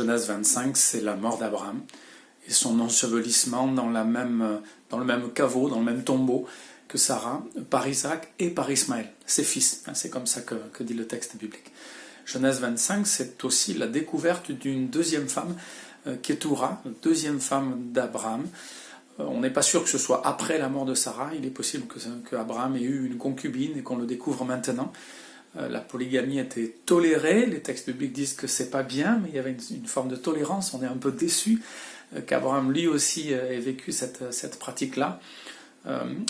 Genèse 25, c'est la mort d'Abraham et son ensevelissement dans le même caveau, dans le même tombeau que Sarah, par Isaac et par Ismaël, ses fils. C'est comme ça que dit le texte biblique. Genèse 25, c'est aussi la découverte d'une deuxième femme, Kétoura, deuxième femme d'Abraham. On n'est pas sûr que ce soit après la mort de Sarah, il est possible qu'Abraham ait eu une concubine et qu'on le découvre maintenant. La polygamie était tolérée, les textes bibliques disent que c'est pas bien, mais il y avait une forme de tolérance, on est un peu déçu qu'Abraham lui aussi ait vécu cette pratique-là.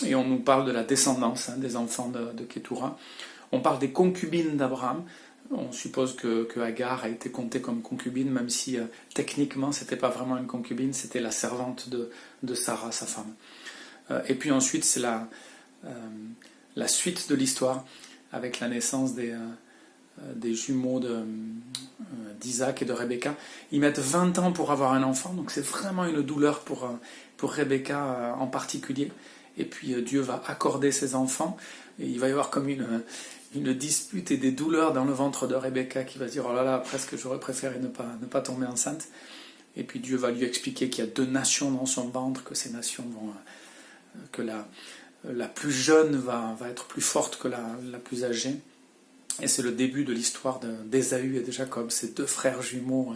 Et on nous parle de la descendance des enfants de Kétoura. On parle des concubines d'Abraham. On suppose que Agar a été comptée comme concubine, même si techniquement c'était pas vraiment une concubine, c'était la servante de Sarah, sa femme. Et puis ensuite c'est la suite de l'histoire avec la naissance des jumeaux d'Isaac et de Rebecca. Ils mettent 20 ans pour avoir un enfant, donc c'est vraiment une douleur pour Rebecca en particulier. Et puis Dieu va accorder ses enfants, et il va y avoir comme une dispute et des douleurs dans le ventre de Rebecca qui va se dire « Oh là là, presque j'aurais préféré ne pas tomber enceinte ». Et puis Dieu va lui expliquer qu'il y a 2 nations dans son ventre, que ces nations vont... que la plus jeune va être plus forte que la plus âgée. Et c'est le début de l'histoire d'Ésaü et de Jacob, ces 2 frères jumeaux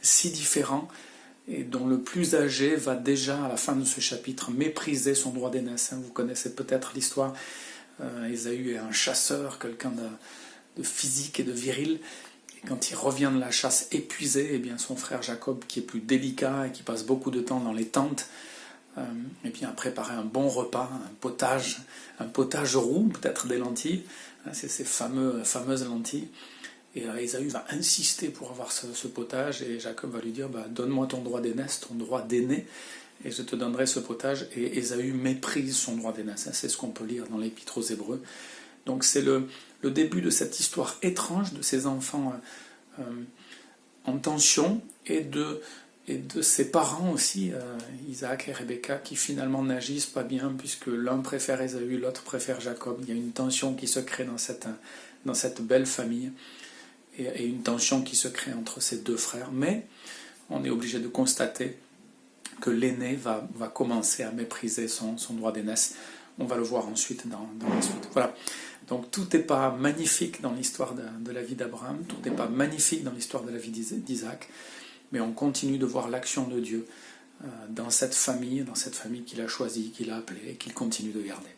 si différents, et dont le plus âgé va déjà, à la fin de ce chapitre, mépriser son droit d'aînesse. Vous connaissez peut-être l'histoire. Ésaü est un chasseur, quelqu'un de physique et de viril. Et quand il revient de la chasse épuisé, eh bien son frère Jacob, qui est plus délicat et qui passe beaucoup de temps dans les tentes, et bien a préparé un bon repas, un potage roux, peut-être des lentilles. C'est ces fameuses lentilles. Et Ésaü va insister pour avoir ce potage, et Jacob va lui dire donne-moi ton droit d'aînesse, ton droit d'aîné, et je te donnerai ce potage. Et Ésaü méprise son droit d'aînesse. C'est ce qu'on peut lire dans l'Épître aux Hébreux. Donc c'est le début de cette histoire étrange de ces enfants en tension, et de ses parents aussi, Isaac et Rebecca, qui finalement n'agissent pas bien, puisque l'un préfère Ésaü, l'autre préfère Jacob. Il y a une tension qui se crée dans cette belle famille, et une tension qui se crée entre ces 2 frères. Mais on est obligé de constater que l'aîné va commencer à mépriser son droit d'aînesse. On va le voir ensuite dans la suite. Voilà. Donc tout n'est pas magnifique dans l'histoire de la vie d'Abraham, tout n'est pas magnifique dans l'histoire de la vie d'Isaac, mais on continue de voir l'action de Dieu dans cette famille qu'il a choisie, qu'il a appelée et qu'il continue de garder.